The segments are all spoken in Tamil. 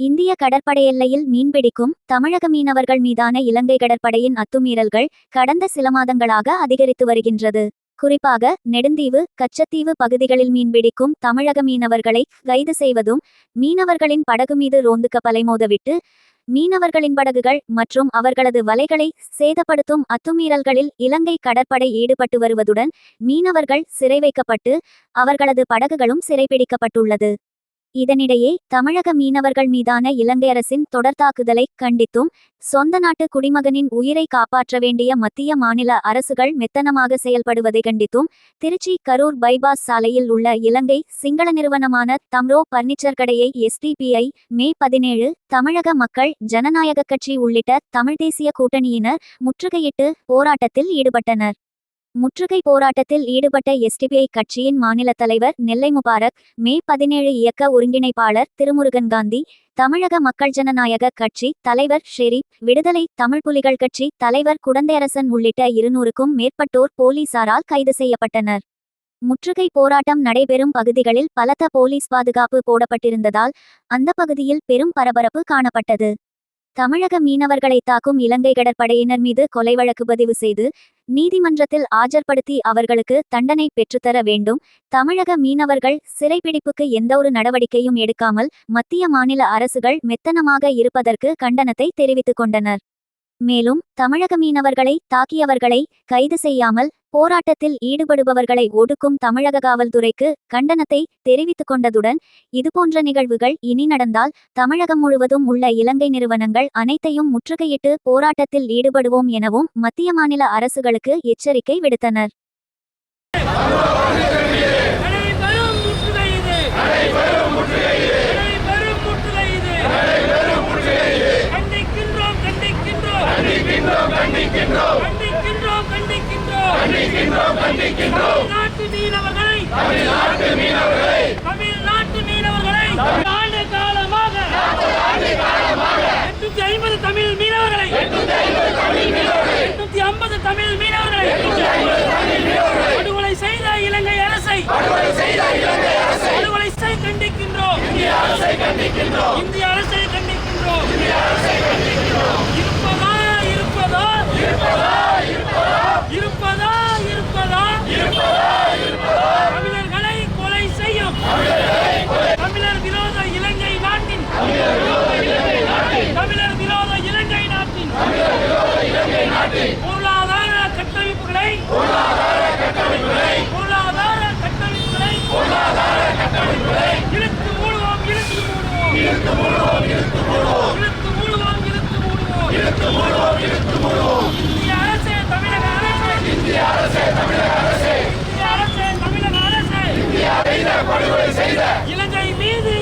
இந்திய கடற்படை எல்லையில் மீன்பிடிக்கும் தமிழக மீனவர்கள் மீதான இலங்கை கடற்படையின் அத்துமீறல்கள் கடந்த சில மாதங்களாக அதிகரித்து வருகின்றது. குறிப்பாக நெடுந்தீவு, கச்சத்தீவு பகுதிகளில் மீன்பிடிக்கும் தமிழக மீனவர்களை கைது செய்வதும், மீனவர்களின் படகு மீது ரோந்து கப்பலை மோதவிட்டு மீனவர்களின் படகுகள் மற்றும் அவர்களது வலைகளை சேதப்படுத்தும் அத்துமீறல்களில் இலங்கை கடற்படை ஈடுபட்டு வருவதுடன் மீனவர்கள் சிறை வைக்கப்பட்டு அவர்களது படகுகளும் சிறைபிடிக்கப்பட்டுள்ளது. இதனிடையே தமிழக மீனவர்கள் மீதான இலங்கை அரசின் தொடர் தாக்குதலை கண்டித்தும், சொந்த நாட்டு குடிமகனின் உயிரை காப்பாற்ற வேண்டிய மத்திய மாநில அரசுகள் மெத்தனமாக செயல்படுவதை கண்டித்தும் திருச்சி கரூர் பைபாஸ் சாலையில் உள்ள இலங்கை சிங்கள நிறுவனமான தம்ரோ பர்னிச்சர் கடையை SDPI மே 17 தமிழக மக்கள் ஜனநாயக கட்சி உள்ளிட்ட தமிழ் தேசிய கூட்டணியினர் முற்றுகையிட்டு போராட்டத்தில் ஈடுபட்டனர். முற்றுகை போராட்டத்தில் ஈடுபட்ட SDPI கட்சியின் மாநில தலைவர் நெல்லை முபாரக், மே 17 இயக்க ஒருங்கிணைப்பாளர் திருமுருகன் காந்தி, தமிழக மக்கள் ஜனநாயக கட்சி தலைவர் ஷெரீப், விடுதலை தமிழ் புலிகள் கட்சி தலைவர் குடந்தையரசன் உள்ளிட்ட 200க்கும் மேற்பட்டோர் போலீசாரால் கைது செய்யப்பட்டனர். முற்றுகை போராட்டம் நடைபெறும் பகுதிகளில் பலத்த போலீஸ் பாதுகாப்பு போடப்பட்டிருந்ததால் அந்த பகுதியில் பெரும் பரபரப்பு காணப்பட்டது. தமிழக மீனவர்களை தாக்கும் இலங்கை கடற்படையினர் மீது கொலை வழக்கு பதிவு செய்து நீதிமன்றத்தில் ஆஜர்படுத்தி அவர்களுக்கு தண்டனை பெற்றுத்தர வேண்டும். தமிழக மீனவர்கள் சிறைபிடிப்புக்கு எந்தவொரு நடவடிக்கையும் எடுக்காமல் மத்திய மாநில அரசுகள் மெத்தனமாக இருப்பதற்கு கண்டனத்தை தெரிவித்துக் கொண்டனர். மேலும் தமிழக மீனவர்களை தாக்கியவர்களை கைது செய்யாமல் போராட்டத்தில் ஈடுபடுபவர்களை ஒடுக்கும் தமிழக காவல்துறைக்கு கண்டனத்தை தெரிவித்துக் கொண்டதுடன், இதுபோன்ற நிகழ்வுகள் இனி நடந்தால் தமிழகம் முழுவதும் உள்ள இலங்கை நிறுவனங்கள் அனைத்தையும் முற்றுகையிட்டு போராட்டத்தில் ஈடுபடுவோம் எனவும் மத்திய மாநில அரசுகளுக்கு எச்சரிக்கை விடுத்தனர். தமிழ்நாட்டு மீனவர்களை ஆண்டு காலமாக 850 தமிழ் மீனவர்களை 850 தமிழ் மீனவர்களை படுகொலை செய்த இலங்கை அரசை படுகொலை செய்ய கண்டிக்கின்றோம். இந்திய அரசை கண்டிக்கின்றோம். தமிழர்களை கொலை செய்யும் தமிழர் விரோத இலங்கை நாட்டின் பொருளாதார கட்டமைப்புகளை இழுத்து மூடுவோம். இந்திய அரசே, தமிழக அரசே, இலங்கை மீது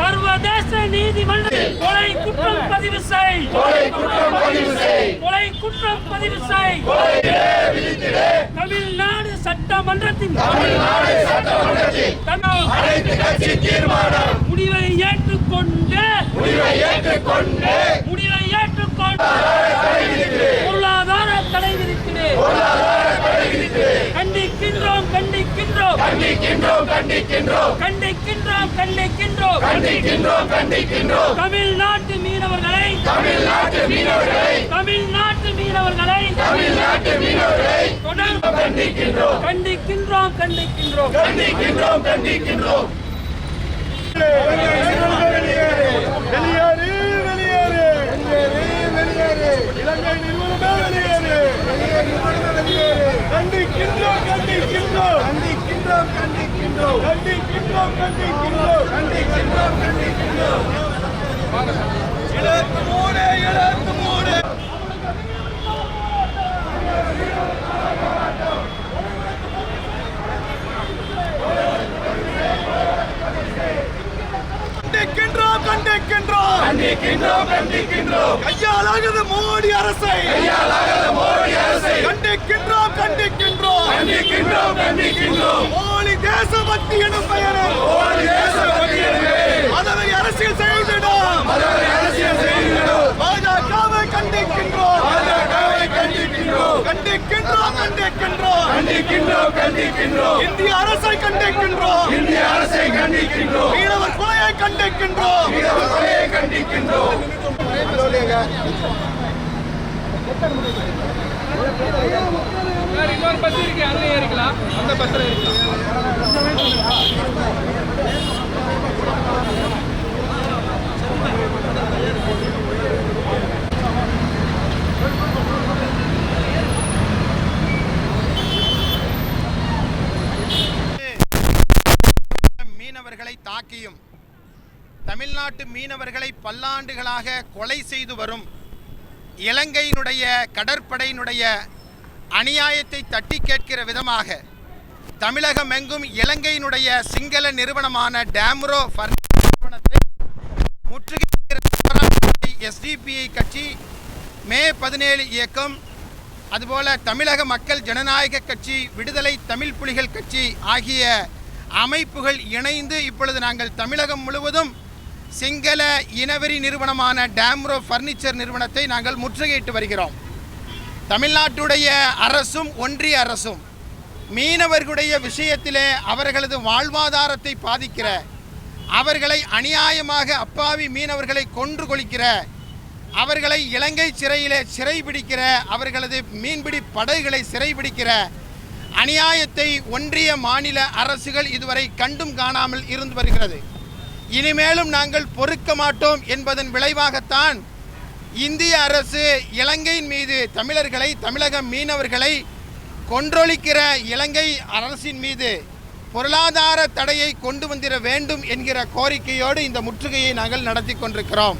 சர்வதேச நீதிமன்றம் கொலை குற்றம் பதிவு செய். தமிழ்நாடு சட்டமன்றத்தின் முடிவை ஏற்றுக்கொண்டு பொருளாதார தடை விதித்திடு. கண்டிக்கின்றோம். தமிழ்நாட்டு மீனவர்களை தொடர்ந்து கண்டிக்கின்றோம். இலங்கை நிறுவனமே கண்டிக்கின்றோம். கையாலாகாத மோடி அரசை கண்டிக்கின்றோம். மோடி தேசபக்தி எனும் பெயரில் அதனை அரசியல் செய்திடும். பாஜகவை கண்டிக்கின்றோம். இந்திய அரசை கண்டிக்கின்றோம். மீனவர் கொலையை கண்டிக்கின்றோம். இன்னொரு பஸ் இருக்கு, அங்கே ஏறிக்கலாம். அந்த பஸ்ல இருக்கலாம். மீனவர்களை தாக்கியும் தமிழ்நாட்டு மீனவர்களை பல்லாண்டுகளாக கொலை செய்து வரும் இலங்கையினுடைய கடற்படையினுடைய அநியாயத்தை தட்டி கேட்கிற விதமாக தமிழகம் எங்கும் இலங்கையினுடைய சிங்கள நிறுவனமான டேம்ரோ ஃபர்னிச்சர் நிறுவனத்தை முற்றுகையிடுகிற போராட்டத்தை எஸ்டிபிஐ கட்சி, மே 17 இயக்கம், அதுபோல தமிழக மக்கள் ஜனநாயக கட்சி, விடுதலை தமிழ் புலிகள் கட்சி ஆகிய அமைப்புகள் இணைந்து இப்பொழுது நாங்கள் தமிழகம் முழுவதும் சிங்கள இனவெறி நிறுவனமான டேம்ரோ ஃபர்னிச்சர் நிறுவனத்தை நாங்கள் முற்றுகையிட்டு வருகிறோம். தமிழ்நாட்டுடைய அரசும் ஒன்றிய அரசும் மீனவர்களுடைய விஷயத்திலே அவர்களது வாழ்வாதாரத்தை பாதிக்கிற, அவர்களை அநியாயமாக அப்பாவி மீனவர்களை கொன்று கொளிக்கிற, அவர்களை இலங்கை சிறையிலே சிறைபிடிக்கிற, அவர்களது மீன்பிடி படகுகளை சிறைபிடிக்கிற அநியாயத்தை ஒன்றிய மாநில அரசுகள் இதுவரை கண்டும் காணாமல் இருந்து வருகிறது. இனிமேலும் நாங்கள் பொறுக்க மாட்டோம் என்பதன் விளைவாகத்தான் இந்திய அரசு இலங்கையின் மீது தமிழர்களை, தமிழக மீனவர்களை கொன்றொழிக்கிற இலங்கை அரசின் மீது பொருளாதார தடையை கொண்டு வந்திட வேண்டும் என்கிற கோரிக்கையோடு இந்த முற்றுகையை நாங்கள் நடத்தி கொண்டிருக்கிறோம்.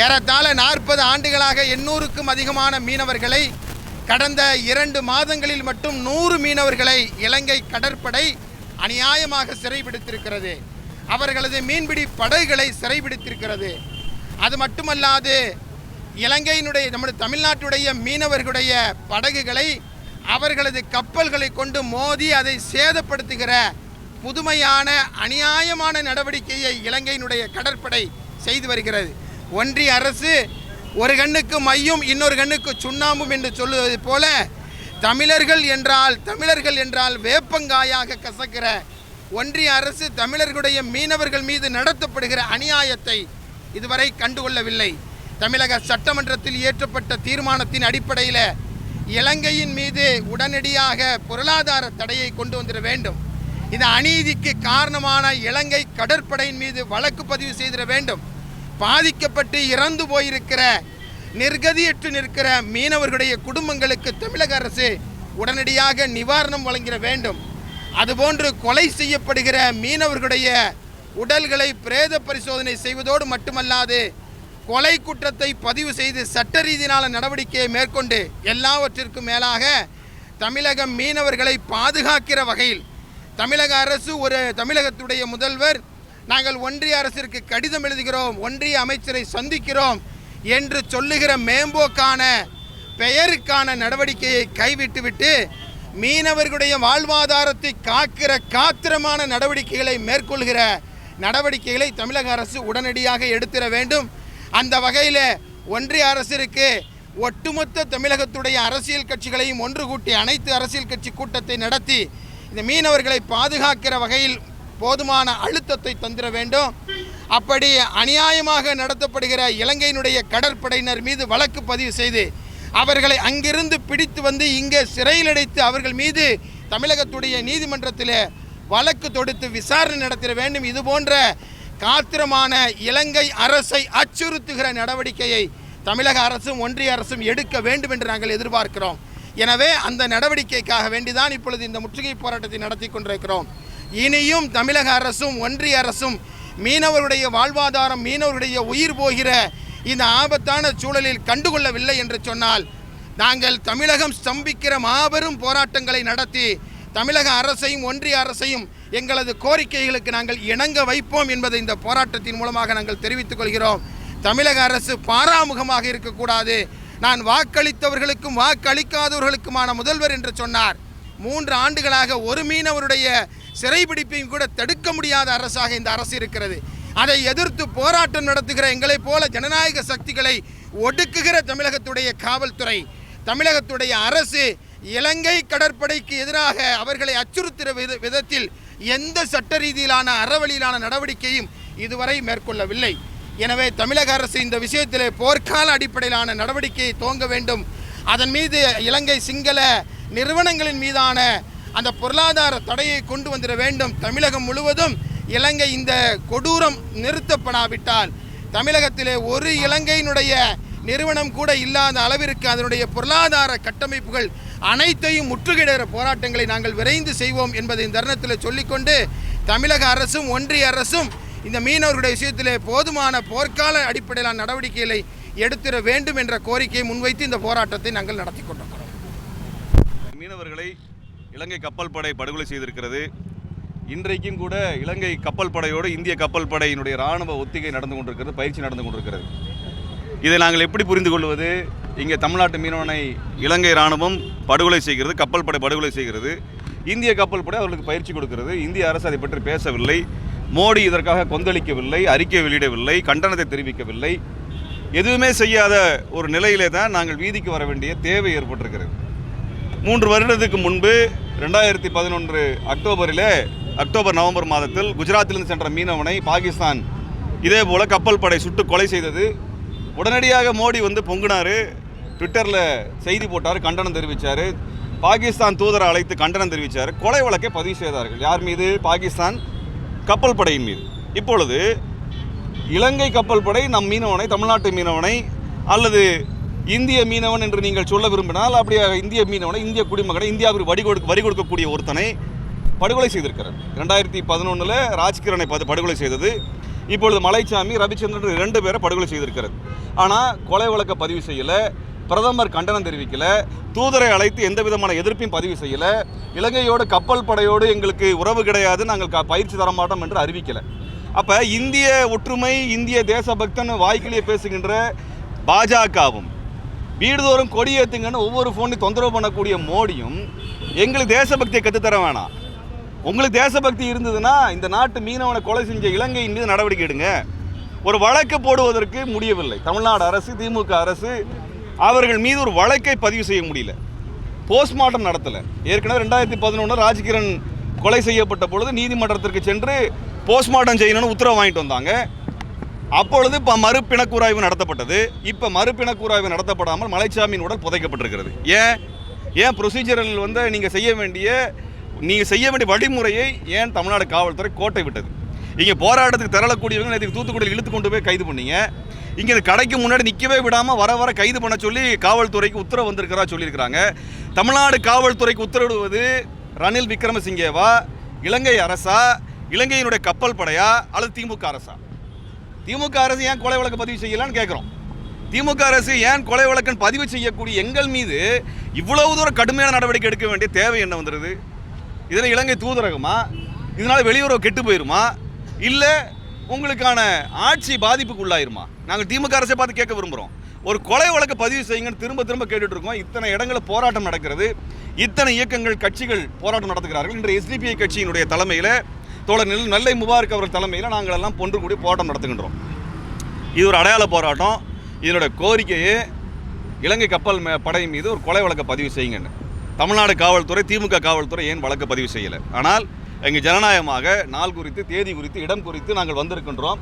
ஏறத்தாழ 40 ஆண்டுகளாக 800க்கும் அதிகமான மீனவர்களை, கடந்த 2 மாதங்களில் மட்டும் 100 மீனவர்களை இலங்கை கடற்படை அநியாயமாக சிறைபிடித்திருக்கிறது. அவர்களது மீன்பிடி படகுகளை சிறைபிடித்திருக்கிறது. அது மட்டுமல்லாது இலங்கையினுடைய, நம்முடைய தமிழ்நாட்டுடைய மீனவர்களுடைய படகுகளை, அவர்களது கப்பல்களை கொண்டு மோதி அதை சேதப்படுத்துகிற புதுமையான அநியாயமான நடவடிக்கையை இலங்கையினுடைய கடற்படை செய்து வருகிறது. ஒன்றிய அரசு ஒரு கண்ணுக்கு மையும் இன்னொரு கண்ணுக்கு சுண்ணாம்பும் என்று சொல்லுவது போல தமிழர்கள் என்றால் வேப்பங்காயாக கசக்கிற ஒன்றிய அரசு தமிழர்களுடைய மீனவர்கள் மீது நடத்தப்படுகிற அநியாயத்தை இதுவரை கண்டுகொள்ளவில்லை. தமிழக சட்டமன்றத்தில் இயற்றப்பட்ட தீர்மானத்தின் அடிப்படையில் இலங்கையின் மீது உடனடியாக பொருளாதார தடையை கொண்டு வந்துட வேண்டும். இந்த அநீதிக்கு காரணமான இலங்கை கடற்படையின் மீது வழக்கு பதிவு செய்திட வேண்டும். பாதிக்கப்பட்டு இறந்து போயிருக்கிற, நிர்கதியற்று நிற்கிற மீனவர்களுடைய குடும்பங்களுக்கு தமிழக அரசு உடனடியாக நிவாரணம் வழங்கிட வேண்டும். அதுபோன்று கொலை செய்யப்படுகிற மீனவர்களுடைய உடல்களை பிரேத பரிசோதனை செய்வதோடு மட்டுமல்லாது கொலை குற்றத்தை பதிவு செய்து சட்ட ரீதியிலான நடவடிக்கையை மேற்கொண்டு எல்லாவற்றிற்கும் மேலாக தமிழக மீனவர்களை பாதுகாக்கிற வகையில் தமிழக அரசு, தமிழகத்துடைய முதல்வர், நாங்கள் ஒன்றிய அரசிற்கு கடிதம் எழுதுகிறோம், ஒன்றிய அமைச்சரை சந்திக்கிறோம் என்று சொல்லுகிற மேம்போக்கான பெயருக்கான நடவடிக்கையை கைவிட்டுவிட்டு மீனவர்களுடைய வாழ்வாதாரத்தை காக்கிற காத்திரமான நடவடிக்கைகளை மேற்கொள்கிற நடவடிக்கைகளை தமிழக அரசு உடனடியாக எடுத்திட வேண்டும். அந்த வகையில் ஒன்றிய அரசிற்கு ஒட்டுமொத்த தமிழகத்துடைய அரசியல் கட்சிகளையும் ஒன்று கூட்டி அனைத்து அரசியல் கட்சி கூட்டத்தை நடத்தி இந்த மீனவர்களை பாதுகாக்கிற வகையில் போதுமான அழுத்தத்தை தந்திர வேண்டும். அப்படி அநியாயமாக நடத்தப்படுகிற இலங்கையினுடைய கடற்படையினர் மீது வழக்கு பதிவு செய்து அவர்களை அங்கிருந்து பிடித்து வந்து இங்கே சிறையில் அடைத்து அவர்கள் மீது தமிழகத்துடைய நீதிமன்றத்தில் வழக்கு தொடுத்து விசாரணை நடத்திட வேண்டும். இதுபோன்ற காத்திரமான இலங்கை அரசை அச்சுறுத்துகிற நடவடிக்கையை தமிழக அரசும் ஒன்றிய அரசும் எடுக்க வேண்டும் என்று நாங்கள் எதிர்பார்க்கிறோம். எனவே அந்த நடவடிக்கைக்காக வேண்டிதான் இப்பொழுது இந்த முற்றுகை போராட்டத்தை நடத்தி கொண்டிருக்கிறோம். இனியும் தமிழக அரசும் ஒன்றிய அரசும் மீனவருடைய வாழ்வாதாரம், மீனவருடைய உயிர் போகிற இந்த ஆபத்தான சூழலில் கண்டுகொள்ளவில்லை என்று சொன்னால் நாங்கள் தமிழகம் ஸ்தம்பிக்கிற மாபெரும் போராட்டங்களை நடத்தி தமிழக அரசையும் ஒன்றிய அரசையும் எங்களது கோரிக்கைகளுக்கு நாங்கள் இணங்க வைப்போம் என்பதை இந்த போராட்டத்தின் மூலமாக நாங்கள் தெரிவித்துக் கொள்கிறோம். தமிழக அரசு பாராமுகமாக இருக்கக்கூடாது. நான் வாக்களித்தவர்களுக்கும் வாக்களிக்காதவர்களுக்குமான முதல்வர் என்று சொன்னார். 3 ஆண்டுகளாக ஒரு மீனவருடைய சிறைபிடிப்பையும் கூட தடுக்க முடியாத அரசாக இந்த அரசு இருக்கிறது. அதை எதிர்த்து போராட்டம் நடத்துகிற எங்களைப் போல ஜனநாயக சக்திகளை ஒடுக்குகிற தமிழகத்துடைய காவல்துறை, தமிழகத்துடைய அரசு இலங்கை கடற்படைக்கு எதிராக அவர்களை அச்சுறுத்துகிற விதத்தில் எந்த சட்ட ரீதியிலான அறவழியிலான நடவடிக்கையும் இதுவரை மேற்கொள்ளவில்லை. எனவே தமிழக அரசு இந்த விஷயத்திலே போர்க்கால அடிப்படையிலான நடவடிக்கையை துவங்க வேண்டும். அதன் மீது இலங்கை சிங்கள நிறுவனங்களின் மீதான அந்த பொருளாதார தடையை கொண்டு வந்துட வேண்டும். தமிழகம் முழுவதும் இலங்கை இந்த கொடூரம் நிறுத்தப்படாவிட்டால் தமிழகத்திலே ஒரு இலங்கையினுடைய நிறுவனம் கூட இல்லாத அளவிற்கு அதனுடைய பொருளாதார கட்டமைப்புகள் அனைத்தையும் முற்றுகையிடுகிற போராட்டங்களை நாங்கள் விரைந்து செய்வோம் என்பதை இந்த தருணத்தில் சொல்லிக்கொண்டு, தமிழக அரசும் ஒன்றிய அரசும் இந்த மீனவர்களுடைய விஷயத்திலே போதுமான போர்க்கால அடிப்படையிலான நடவடிக்கைகளை எடுத்திட வேண்டும் என்ற கோரிக்கையை முன்வைத்து இந்த போராட்டத்தை நாங்கள் நடத்தி கொண்டிருக்கிறோம். மீனவர்களை இலங்கை கப்பல் படை படுகொலை செய்திருக்கிறது. இன்றைக்கும் கூட இலங்கை கப்பல் படையோடு இந்திய கப்பல் படையினுடைய இராணுவ ஒத்திகை நடந்து கொண்டிருக்கிறது, பயிற்சி நடந்து கொண்டிருக்கிறது. இதை நாங்கள் எப்படி புரிந்து கொள்வது? இங்கே தமிழ்நாட்டு மீனவனை இலங்கை இராணுவம் படுகொலை செய்கிறது, கப்பல் படை படுகொலை செய்கிறது, இந்திய கப்பல் படை அவர்களுக்கு பயிற்சி கொடுக்கிறது. இந்திய அரசு அதை பற்றி பேசவில்லை, மோடி இதற்காக கொந்தளிக்கவில்லை, அறிக்கை வெளியிடவில்லை, கண்டனத்தை தெரிவிக்கவில்லை. எதுவுமே செய்யாத ஒரு நிலையிலே தான் நாங்கள் வீதிக்கு வர வேண்டிய தேவை ஏற்பட்டிருக்கிறது. 3 வருடத்துக்கு முன்பு 2011 அக்டோபர் நவம்பர் மாதத்தில் குஜராத்திலிருந்து சென்ற மீனவனை பாகிஸ்தான் இதே போல் கப்பல் படை சுட்டு கொலை செய்தது. உடனடியாக மோடி பொங்கினார், ட்விட்டரில் செய்தி போட்டார், கண்டனம் தெரிவித்தார். பாகிஸ்தான் தூதரை அழைத்து கண்டனம் தெரிவித்தார். கொலை வழக்கை பதிவு செய்தார்கள். யார் மீது? பாகிஸ்தான் கப்பல் படையின் மீது. இப்பொழுது இலங்கை கப்பல் படை நம் மீனவனை, தமிழ்நாட்டு மீனவனை அல்லது இந்திய மீனவன் என்று நீங்கள் சொல்ல விரும்பினால், அப்படியே இந்திய மீனவனை, இந்திய குடிமகனை, இந்தியாவிற்கு வரி கொடுக்கக்கூடிய ஒருத்தனை படுகொலை செய்திருக்கிறார். 2011 ராஜ்கிரனை படுகொலை செய்தது. இப்பொழுது மலைச்சாமி, ரவிச்சந்திரன் 2 பேரை படுகொலை செய்திருக்கிறது. ஆனால் கொலை வழக்கை பதிவு செய்யலை, பிரதமர் கண்டனம் தெரிவிக்கலை, தூதரை அழைத்து எந்த விதமான எதிர்ப்பையும் பதிவு செய்யலை, இலங்கையோடு கப்பல் படையோடு எங்களுக்கு உறவு கிடையாது, நாங்கள் பயிற்சி தர மாட்டோம் என்று அறிவிக்கலை. அப்போ இந்திய ஒற்றுமை, இந்திய தேசபக்தன் வாய்க்கிலேயே பேசுகின்ற பாஜகவும், வீடுதோறும் கொடியேற்றுங்கன்னு ஒவ்வொரு ஃபோனையும் தொந்தரவு பண்ணக்கூடிய மோடியும் எங்களுக்கு தேசபக்தியை கற்றுத்தர வேணாம். உங்களுக்கு தேசபக்தி இருந்ததுன்னா இந்த நாட்டு மீனவனை கொலை செஞ்ச இலங்கையின் மீது நடவடிக்கை எடுங்க. ஒரு வழக்கு போடுவதற்கு முடியவில்லை. தமிழ்நாடு அரசு, திமுக அரசு அவர்கள் மீது ஒரு வழக்கை பதிவு செய்ய முடியல, போஸ்ட்மார்ட்டம் நடத்தலை. ஏற்கனவே 2011 ராஜ்கிரண் கொலை செய்யப்பட்ட பொழுது நீதிமன்றத்திற்கு சென்று போஸ்ட்மார்ட்டம் செய்யணும்னு உத்தரவு வாங்கிட்டு வந்தாங்க. அப்பொழுது இப்போ மறுபிணக்கூராய்வு நடத்தப்பட்டது. இப்போ மறுபிணக்கூராய்வு நடத்தப்படாமல் மலைச்சாமியின் உடல் புதைக்கப்பட்டிருக்கிறது. ஏன் ப்ரொசீஜரில் நீங்கள் செய்ய வேண்டிய வழிமுறையை ஏன் தமிழ்நாடு காவல்துறை கோட்டை விட்டது? இங்கே போராட்டத்துக்கு திரளக்கூடியவங்க நேற்று தூத்துக்குடியில் இழுத்து கொண்டு போய் கைது பண்ணீங்க. இங்கே இந்த கடைக்கு முன்னாடி நிற்கவே விடாமல் வர கைது பண்ண சொல்லி காவல்துறைக்கு உத்தரவு வந்திருக்கிறதா சொல்லியிருக்கிறாங்க. தமிழ்நாடு காவல்துறைக்கு உத்தரவிடுவது ரணில் விக்ரமசிங்கேவா, இலங்கை அரசா, இலங்கையினுடைய கப்பல் படையா அல்லது திமுக அரசா? திமுக அரசு ஏன் கொலை வழக்கு பதிவு செய்யலான்னு கேட்குறோம். திமுக அரசு ஏன் கொலை வழக்கன் பதிவு செய்யக்கூடிய எங்கள் மீது இவ்வளவு தூரம் கடுமையான நடவடிக்கை எடுக்க வேண்டிய தேவை என்ன வந்துடுது? இதில் இலங்கை தூதரகமா? இதனால் வெளியுறவு கெட்டு போயிருமா? இல்லை உங்களுக்கான ஆட்சி பாதிப்புக்கு உள்ளாயிருமா? நாங்கள் திமுக அரசை பார்த்து கேட்க விரும்புகிறோம். ஒரு கொலை வழக்கு பதிவு செய்யுங்கன்னு திரும்ப கேட்டுட்டு இருக்கோம். இத்தனை இடங்களில் போராட்டம் நடக்கிறது, இத்தனை இயக்கங்கள், கட்சிகள் போராட்டம் நடத்துகிறார்கள். இன்று எஸ்டிபிஐ கட்சியினுடைய தலைமையில், தோழர் நெல்லை முபாரக் அவர்கள் தலைமையில் நாங்கள் எல்லாம் ஒன்று கூடி போராட்டம் நடத்துகின்றோம். இது ஒரு அடையாள போராட்டம். இதனுடைய கோரிக்கையே இலங்கை கப்பல் படை மீது ஒரு கொலை வழக்கை பதிவு செய்யுங்கன்னு. தமிழ்நாடு காவல்துறை, திமுக காவல்துறை ஏன் வழக்கு பதிவு செய்யலை? ஆனால் எங்கள் ஜனநாயகமாக நாள் குறித்து, தேதி குறித்து, இடம் குறித்து நாங்கள் வந்திருக்கின்றோம்.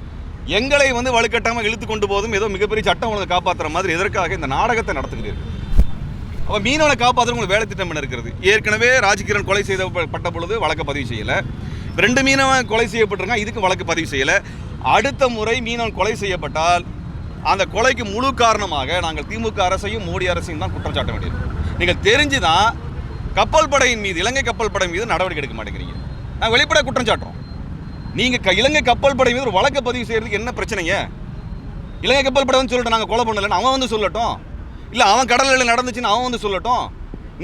எங்களை வலுக்கட்டாமல் இழுத்து கொண்டு போதும் ஏதோ மிகப்பெரிய சட்டம் ஒழுங்கை காப்பாற்றுற மாதிரி எதற்காக இந்த நாடகத்தை நடத்துகிறீர்கள்? அப்போ மீனவனை காப்பாற்றுற உங்களுக்கு வேலை திட்டம் என்ன இருக்கிறது? ஏற்கனவே ராஜ்கிரண் கொலை செய்யப்பட்ட பொழுது வழக்கு பதிவு செய்யலை. 2 மீனவன் கொலை செய்யப்பட்டிருக்கான், இதுக்கு வழக்கு பதிவு செய்யலை. அடுத்த முறை மீனவன் கொலை செய்யப்பட்டால் அந்த கொலைக்கு முழு காரணமாக நாங்கள் திமுக அரசையும் மோடி அரசையும் தான் குற்றம் சாட்ட வேண்டியது. நீங்கள் தெரிஞ்சுதான் கப்பல் படையின் மீது, இலங்கை கப்பல் படை மீது நடவடிக்கை எடுக்க மாட்டேங்கிறீங்க. நாங்கள் வெளிப்படையாக குற்றம் சாட்டுறோம். நீங்கள் இலங்கை கப்பல் படை மீது ஒரு வழக்கு பதிவு செய்கிறதுக்கு என்ன பிரச்சனைங்க? இலங்கை கப்பல் படை சொல்லிட்டு நாங்கள் கொலை பண்ணலைன்னு அவன் சொல்லட்டும், இல்லை அவன் கடலில் நடந்துச்சுன்னு அவன் சொல்லட்டும்.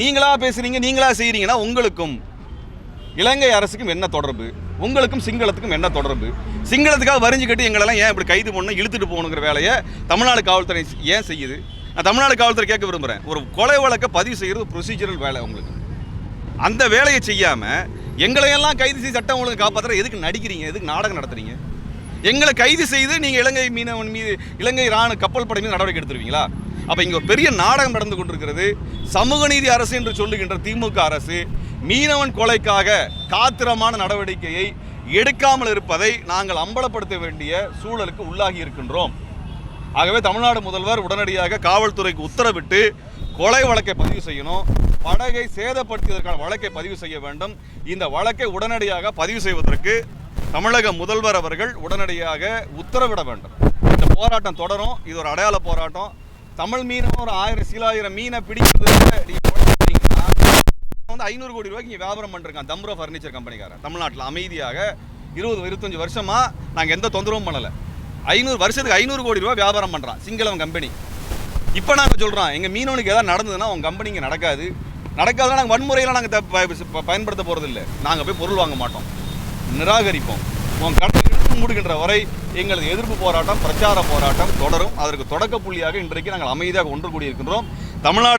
நீங்களா பேசுகிறீங்க, நீங்களா செய்கிறீங்கன்னா உங்களுக்கும் இலங்கை அரசுக்கும் என்ன தொடர்பு? உங்களுக்கும் சிங்களத்துக்கும் என்ன தொடர்பு? சிங்களத்துக்காக வரிஞ்சு கட்டி எங்களெல்லாம் ஏன் இப்படி கைது பண்ணணும், இழுத்துட்டு போகணுங்கிற வேலையை தமிழ்நாடு காவல்துறை ஏன் செய்யுது? நான் தமிழ்நாடு காவல்துறை கேட்க விரும்புகிறேன். ஒரு கொலை வழக்கை பதிவு செய்கிறது ப்ரொசீஜரல் வேலை உங்களுக்கு. அந்த வேலையை செய்யாமல் எங்களையெல்லாம் கைது செய்து சட்டம் ஒழுங்கு காப்பாற்றுற எதுக்கு நடிக்கிறீங்க? எதுக்கு நாடகம் நடத்துறீங்க? எங்களை கைது செய்து நீங்கள் இலங்கை மீனவன் மீது, இலங்கை கப்பல் படை மீது நடவடிக்கை எடுத்துருவீங்களா? அப்போ இங்கே ஒரு பெரிய நாடகம் நடந்து கொண்டிருக்கிறது. சமூக நீதி அரசு என்று சொல்லுகின்ற திமுக அரசு மீனவன் கொலைக்காக காத்திரமான நடவடிக்கையை எடுக்காமல் இருப்பதை நாங்கள் அம்பலப்படுத்த வேண்டிய சூழலுக்கு உள்ளாகி இருக்கின்றோம். ஆகவே தமிழ்நாடு முதல்வர் உடனடியாக காவல்துறைக்கு உத்தரவிட்டு கொலை வழக்கை பதிவு செய்யணும், படகை சேதப்படுத்தியதற்கான வழக்கை பதிவு செய்ய வேண்டும். இந்த வழக்கை உடனடியாக பதிவு செய்வதற்கு தமிழக முதல்வர் அவர்கள் உடனடியாக உத்தரவிட வேண்டும். இந்த போராட்டம் தொடரும். இது ஒரு அடையாள போராட்டம். தமிழ் மீனவன் ஒரு 1000 மீனை பிடிக்கிறது வந்து 500 கோடி ரூபாய்க்கு இங்கே வியாபாரம் பண்ணிருக்கான் தம்ரோ ஃபர்னிச்சர் கம்பெனிக்காரன். தமிழ்நாட்டில் அமைதியாக 20-25 வருஷமா நாங்கள் எந்த தொந்தரவும் பண்ணலை. 500 வருஷத்துக்கு 500 கோடி ரூபாய் வியாபாரம் பண்ணுறான் சிங்களவன் கம்பெனி. இப்போ நாங்கள் சொல்கிறோம் எங்கள் மீனவனுக்கு எதாவது நடந்ததுன்னா உங்கள் கம்பெனி இங்கே நடக்காதுன்னா நாங்கள் வன்முறையெல்லாம் நாங்கள் பயன்படுத்த போகிறதில்லை. நாங்கள் போய் பொருள் வாங்க மாட்டோம், நிராகரிப்போம். உங்கள் கடை எடுத்து மூடுகின்ற வரை எங்களது எதிர்ப்பு போராட்டம், பிரச்சார போராட்டம் தொடரும். அதற்கு தொடக்க புள்ளியாக இன்றைக்கு நாங்கள் அமைதியாக ஒன்று கூடியிருக்கின்றோம். தமிழ்நாடு